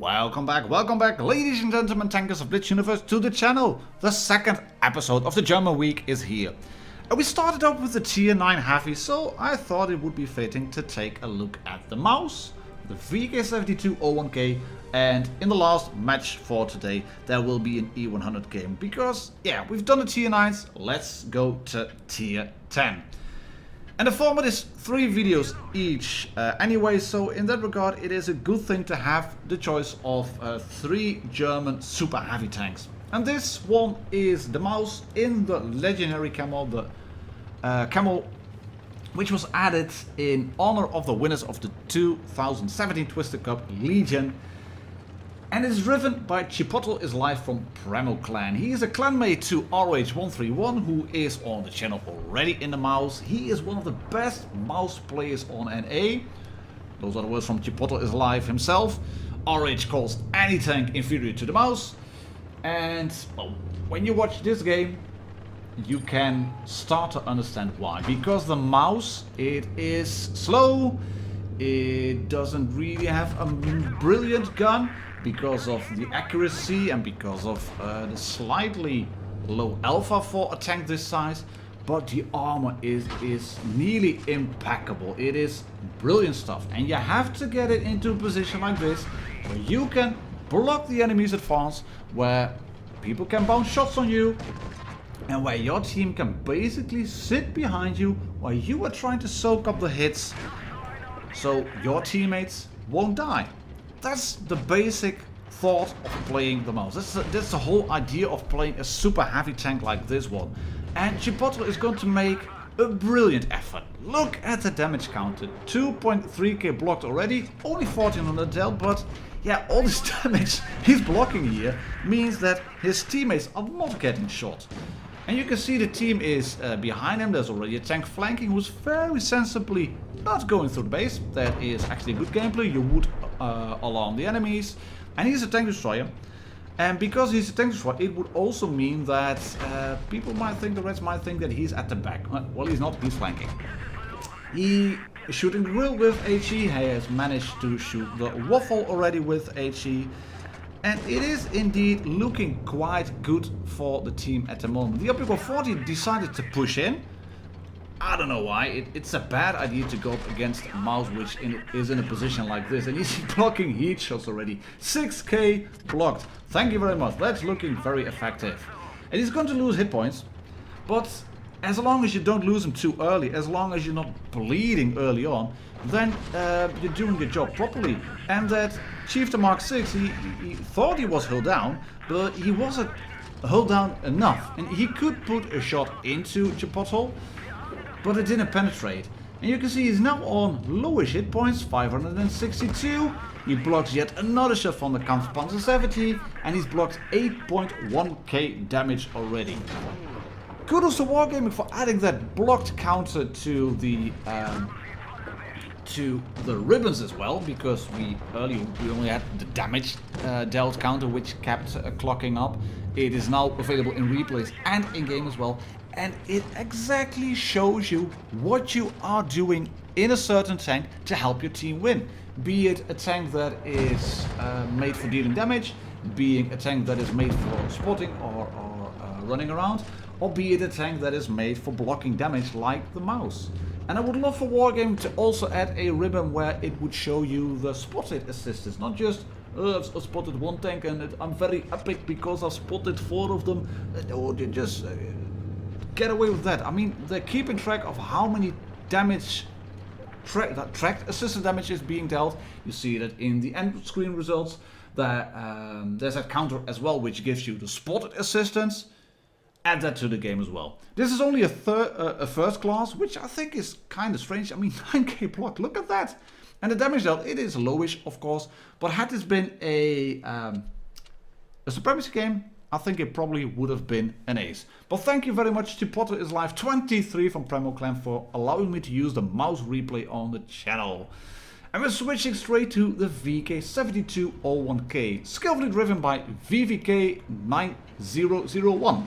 Welcome back, ladies and gentlemen, tankers of Blitz Universe, to the channel. The second episode of the German week is here. And we started off with the tier 9 heavy, so I thought it would be fitting to take a look at the mouse, the VK7201K, and in the last match for today, there will be an E100 game. Because, yeah, we've done the tier 9s, let's go to tier 10. And the format is 3 videos each anyway, so in that regard it is a good thing to have the choice of 3 German super heavy tanks. And this one is the mouse in the legendary camo, the camo which was added in honor of the winners of the 2017 Twister Cup Legion. And it's driven by Chipotle is live from Premo Clan. He is a clanmate to RH131 who is on the channel already in the mouse. He is one of the best mouse players on NA. Those are the words from Chipotle is live himself. RH calls any tank inferior to the mouse. And well, when you watch this game, you can start to understand why. Because the mouse, it is slow. It doesn't really have a brilliant gun. Because of the accuracy and because of the slightly low alpha for a tank this size. But the armor is nearly impeccable. It is brilliant stuff. And you have to get it into a position like this where you can block the enemy's advance, where people can bounce shots on you, and where your team can basically sit behind you while you are trying to soak up the hits so your teammates won't die. That's the basic thought of playing the mouse. That's the whole idea of playing a super heavy tank like this one. And Chipotle is going to make a brilliant effort. Look at the damage counter. 2.3k blocked already. Only 1400 dealt, but yeah, all this damage he's blocking here means that his teammates are not getting shot. And you can see the team is behind him. There's already a tank flanking who's very sensibly not going through the base. That is actually good gameplay. You would alarm the enemies. And he's a tank destroyer. And because he's a tank destroyer, it would also mean that people might think, the Reds might think that he's at the back. Well, he's not. He's flanking. He is shooting the grill with HE. He has managed to shoot the waffle already with HE. And it is indeed looking quite good for the team at the moment. The Ep.2 decided to push in. I don't know why. It's a bad idea to go up against a mouse which is in a position like this. And he's blocking heat shots already. 6k blocked. Thank you very much. That's looking very effective. And he's going to lose hit points. But as long as you don't lose them too early, as long as you're not bleeding early on, then you're doing your job properly. And that Chieftain Mark 6, he thought he was hull down, but he wasn't hull down enough. And he could put a shot into Chipotle, but it didn't penetrate. And you can see he's now on lowish hit points, 562. He blocks yet another shot from the Panzer 70, and he's blocked 8.1k damage already. Kudos to Wargaming for adding that blocked counter to the ribbons as well, because earlier we only had the damage dealt counter which kept clocking up. It is now available in replays and in game as well, and it exactly shows you what you are doing in a certain tank to help your team win. Be it a tank that is made for dealing damage, being a tank that is made for spotting or running around, or be it a tank that is made for blocking damage like the mouse. And I would love for Wargaming to also add a ribbon where it would show you the spotted assistance, not just I've spotted 1 tank and I'm very epic because I've spotted 4 of them. No, just get away with that. I mean, they're keeping track of how many damage tracked assisted damage is being dealt. You see that in the end screen results. There's that counter as well, which gives you the spotted assistance. Add that to the game as well. This is only a first class, which I think is kind of strange. I mean, 9k block, look at that. And the damage dealt, it is lowish, of course. But had this been a supremacy game, I think it probably would have been an ace. But thank you very much to Chipotle is live 23 from Premo Clan for allowing me to use the mouse replay on the channel. And we're switching straight to the VK7201K, skillfully driven by VVK9001.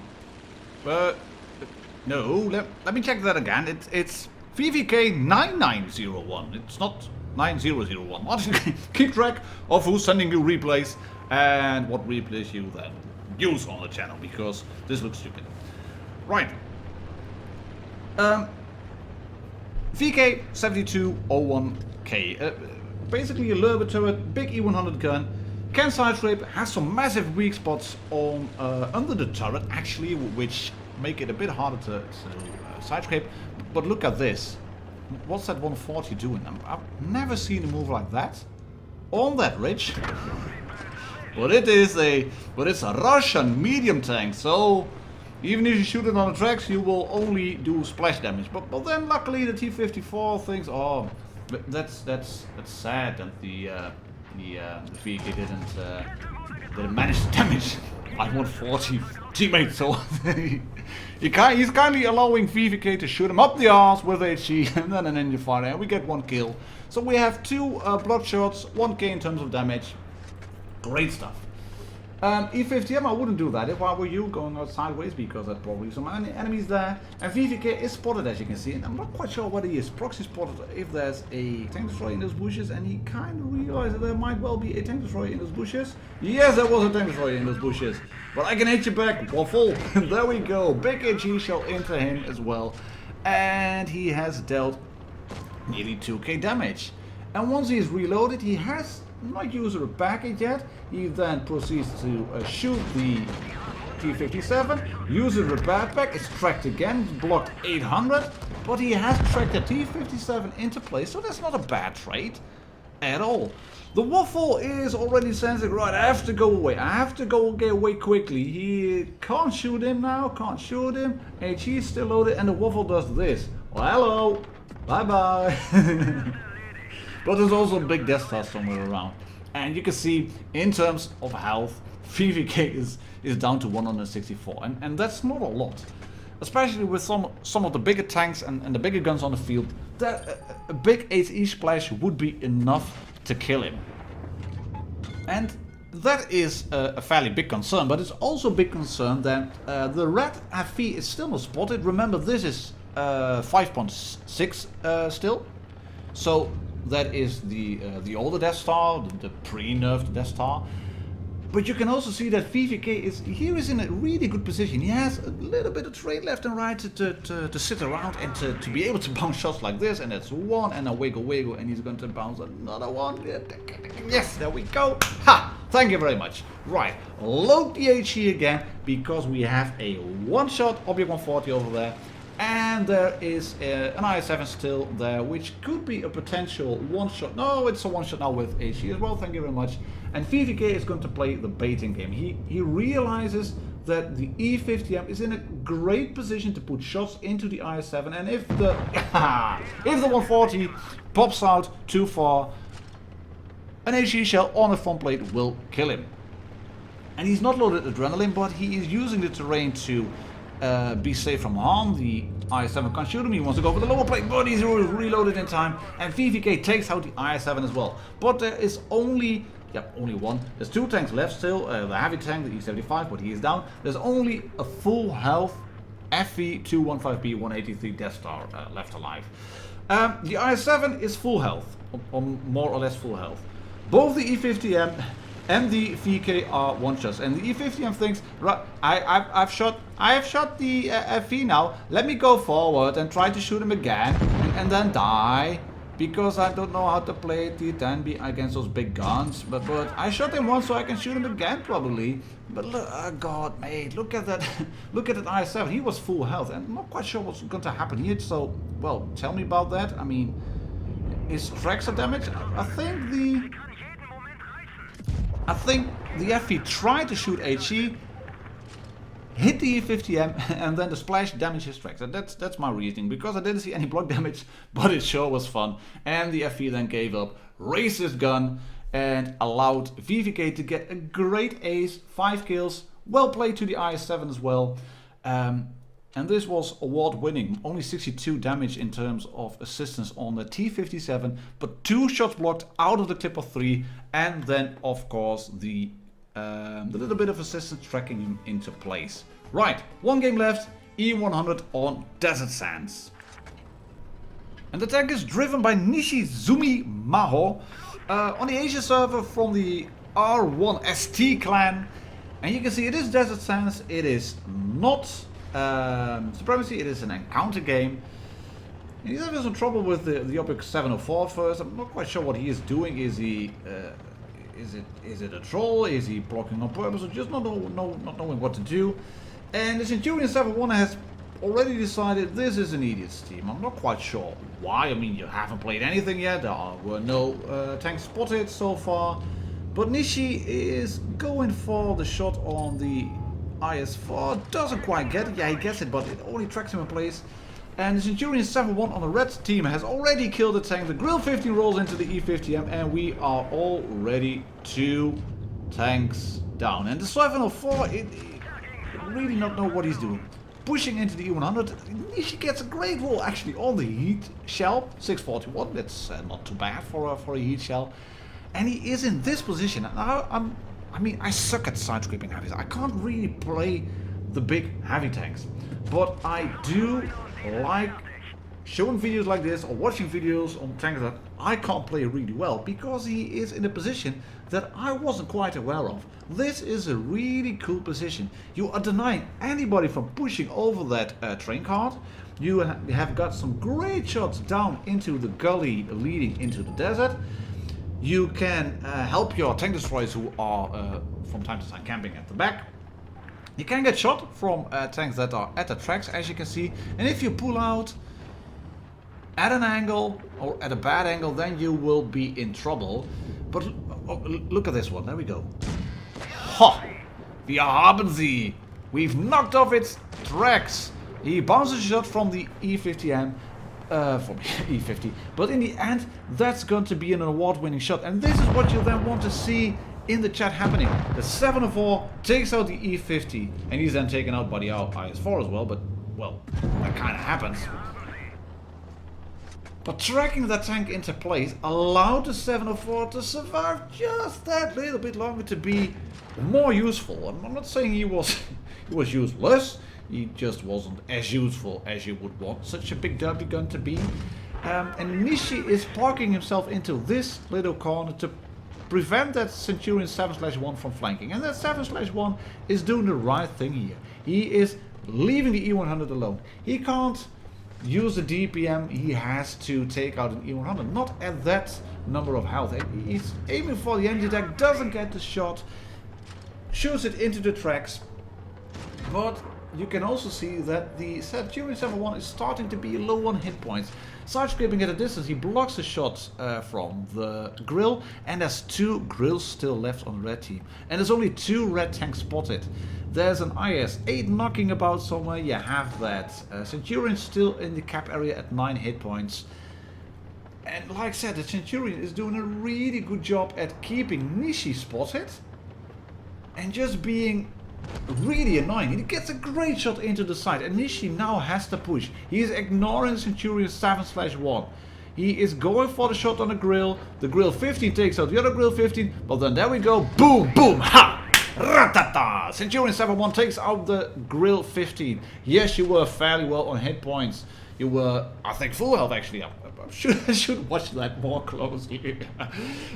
No, let me check that again. It's VVK9901. It's not 9001. Martin, keep track of who's sending you replays and what replays you then use on the channel, because this looks stupid. Right. VK7201K. Basically a Lurber turret, big E100 gun, can side scrape, has some massive weak spots on under the turret actually, which make it a bit harder to side scrape. But look at this. What's that 140 doing? I've never seen a move like that on that ridge. But it's a Russian medium tank, so even if you shoot it on the tracks, you will only do splash damage. But then luckily the T-54 thinks, oh, that's sad that the VK didn't manage to damage my 140 teammate. So he's kindly allowing VK to shoot him up the arse with HE and then an engine fire, and we get 1 kill. So we have 2 blood shots, 1k in terms of damage. Great stuff. E50M, I wouldn't do that if I were you, going out sideways, because there's probably some enemies there. And VVK is spotted, as you can see, and I'm not quite sure whether he is proxy spotted if there's a tank destroyer in those bushes, and he kind of realized that there might well be a tank destroyer in those bushes. Yes, there was a tank destroyer in those bushes, but I can hit you back, waffle. There we go, big HE shell into him as well, and he has dealt nearly 2k damage. And once he is reloaded, he has not used a package yet. He then proceeds to shoot the T-57, uses a backpack, it's tracked again, blocked 800, but he has tracked the T-57 into place, so that's not a bad trade at all. The waffle is already sensing, right, I have to go away, get away quickly. He can't shoot him now, can't shoot him, HE is still loaded, and the waffle does this. Well, hello, bye bye. But there's also a big Death Star somewhere around. And you can see, in terms of health, VVK is down to 164. And that's not a lot. Especially with some of the bigger tanks and the bigger guns on the field. That a big HE splash would be enough to kill him. And that is a fairly big concern. But it's also a big concern that the red FV is still not spotted. Remember, this is 5.6 still. So that is the older Death Star, the pre-nerfed Death Star. But you can also see that VVK is in a really good position. He has a little bit of terrain left and right to sit around and to be able to bounce shots like this. And that's one, and a wiggle, and he's going to bounce another one. Yes, there we go. Ha! Thank you very much. Right, load the HE again, because we have a one-shot Object 140 over there. And there is an IS-7 still there, which could be a potential one-shot. No, it's a one-shot now with HE as well, thank you very much. And VVK is going to play the baiting game. He realizes that the E50M is in a great position to put shots into the IS-7, and if the 140 pops out too far, an HE shell on a front plate will kill him. And he's not loaded adrenaline, but he is using the terrain to be safe from harm. The IS-7 can't shoot him, he wants to go for the lower plate, but he's reloaded in time, and VVK takes out the IS-7 as well. But there is only one. There's 2 tanks left still, the heavy tank, the E75, but he is down. There's only a full health FV215B 183 Death Star left alive. The IS-7 is full health, or more or less full health. Both the E50M and the VK are one-shots, and the E50M thinks, right, I have shot the FV now, let me go forward and try to shoot him again, and then die, because I don't know how to play T10B against those big guns, but I shot him once, so I can shoot him again probably. But look, oh god, mate, look at that, look at that IS-7, he was full health, and I'm not quite sure what's going to happen here, so, well, tell me about that. I mean, his tracks are damaged. I think the FV tried to shoot HE, hit the E50M, and then the splash damaged his tracks. And that's my reasoning, because I didn't see any block damage, but it sure was fun. And the FV then gave up, raised his gun, and allowed VVK to get a great ace, 5 kills, well played to the IS-7 as well. And this was award winning, only 62 damage in terms of assistance on the T-57, but 2 shots blocked out of the clip of 3, and then of course the little bit of assistance tracking him into place. Right, 1 game left, E100 on Desert Sands. And the tank is driven by Nishizumi Maho. On the Asia server from the R1ST clan. And you can see it is Desert Sands, it is not Supremacy, it is an encounter game. He's having some trouble with the Object 704 first. I'm not quite sure what he is doing. Is he is it a troll? Is he blocking on purpose, or just not knowing what to do? And the Centurion 71 has already decided this is an idiot's team. I'm not quite sure why. I mean, you haven't played anything yet. There were no tanks spotted so far. But Nishi is going for the shot on the IS-4. Doesn't quite get it. Yeah, he gets it, but it only tracks him in place. And the Centurion 71 on the red team has already killed the tank. The Grill 15 rolls into the E50M, and we are already 2 tanks down. And the 704, it really not know what he's doing. Pushing into the E100, Nishi gets a great roll actually on the heat shell, 641. That's not too bad for a heat shell. And he is in this position. I mean, I suck at side-scraping heavies. I can't really play the big heavy tanks, but I do like showing videos like this or watching videos on tanks that I can't play really well, because he is in a position that I wasn't quite aware of. This is a really cool position. You are denying anybody from pushing over that train cart. You have got some great shots down into the gully leading into the desert. You can help your tank destroyers who are from time to time camping at the back. You can get shot from tanks that are at the tracks, as you can see. And if you pull out at an angle or at a bad angle, then you will be in trouble. But look at this one. There we go. Ha! Wir haben sie! We've knocked off its tracks. He bounces a shot from the E50M. From E50. But in the end, that's going to be an award-winning shot. And this is what you then want to see in the chat happening. The 704 takes out the E50, and he's then taken out by the IS-4 as well, but, well, that kind of happens. But tracking that tank into place allowed the 704 to survive just that little bit longer, to be more useful. I'm not saying he was useless, he just wasn't as useful as you would want such a big W gun to be. And Nishi is parking himself into this little corner to prevent that Centurion 7/1 from flanking. And that 7/1 is doing the right thing here. He is leaving the E100 alone. He can't use the DPM. He has to take out an E100. Not at that number of health. He's aiming for the engine deck, doesn't get the shot, shoots it into the tracks. But you can also see that the Centurion 71 is starting to be low on hit points. Side-scraping at a distance, he blocks the shot from the grill, and there's 2 grills still left on the red team. And there's only 2 red tanks spotted. There's an IS-8 knocking about somewhere. You have that Centurion still in the cap area at 9 hit points. And like I said, the Centurion is doing a really good job at keeping Nishi spotted and just being really annoying. He gets a great shot into the side, and Nishi now has to push. He is ignoring Centurion 7/1. He is going for the shot on the grill. The grill 15 takes out the other grill 15, but then there we go. Boom, boom, ha! Ratata! Centurion 71 takes out the grill 15. Yes, you were fairly well on hit points. You were, I think, full health actually. I should watch that more closely.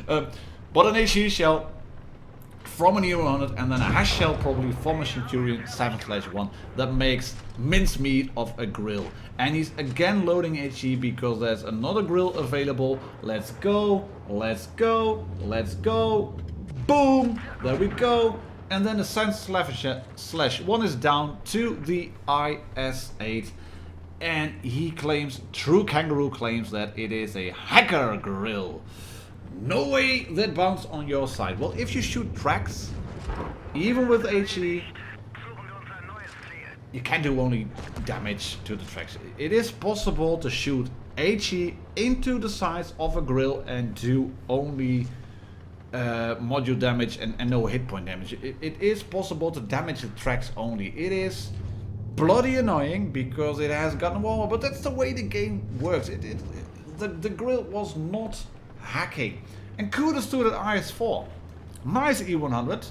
But an HE shell from an E100, and then a hash shell probably from a Centurion 7/1 that makes mincemeat of a grill. And he's again loading HE because there's another grill available. Let's go, let's go, let's go. Boom! There we go. And then the 7/1 is down to the IS-8. And he claims, True Kangaroo claims, that it is a hacker grill. No way that bounce on your side. Well, if you shoot tracks, even with HE, you can do only damage to the tracks. It is possible to shoot HE into the sides of a grill and do only module damage and no hit point damage. It is possible to damage the tracks only. It is bloody annoying because it has gotten warmer, but that's the way the game works. The grill was not hacking. And kudos to that IS-4. Nice E100.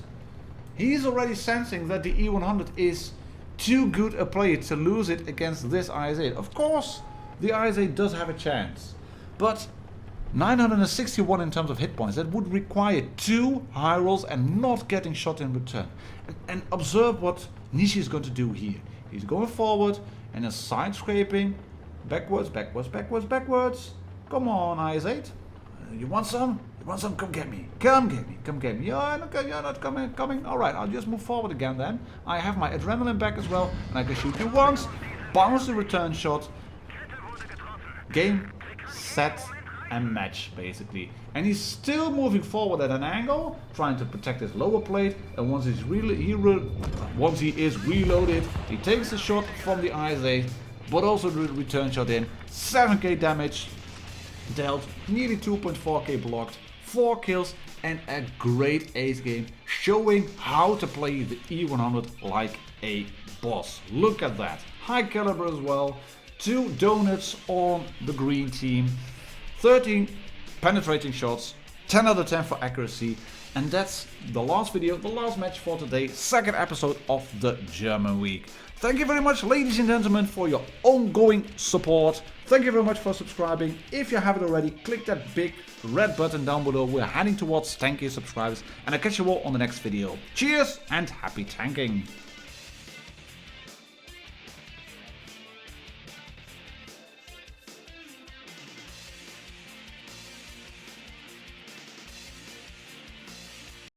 He's already sensing that the E100 is too good a player to lose it against this IS-8. Of course, the IS-8 does have a chance. But 961 in terms of hit points. That would require 2 high rolls and not getting shot in return. And observe what Nishi is going to do here. He's going forward and is side scraping. Backwards, backwards, backwards, backwards. Come on, IS-8. You want some? You want some? Come get me. Come get me. Come get me. You're not coming. Alright, I'll just move forward again then. I have my adrenaline back as well. And I can shoot you once. Bounce the return shot. Game, set, and match, basically. And he's still moving forward at an angle, trying to protect his lower plate. And once he is reloaded, he takes the shot from the IS-8, but also the return shot in. 7k damage dealt, nearly 2.4k blocked, 4 kills, and a great ace game, showing how to play the E100 like a boss. Look at that. High caliber as well. 2 donuts on the green team. 13 penetrating shots, 10 out of 10 for accuracy. And that's the last video, the last match for today, second episode of the German week. Thank you very much, ladies and gentlemen, for your ongoing support. Thank you very much for subscribing. If you haven't already, click that big red button down below. We're heading towards 10k subscribers. And I'll catch you all on the next video. Cheers and happy tanking.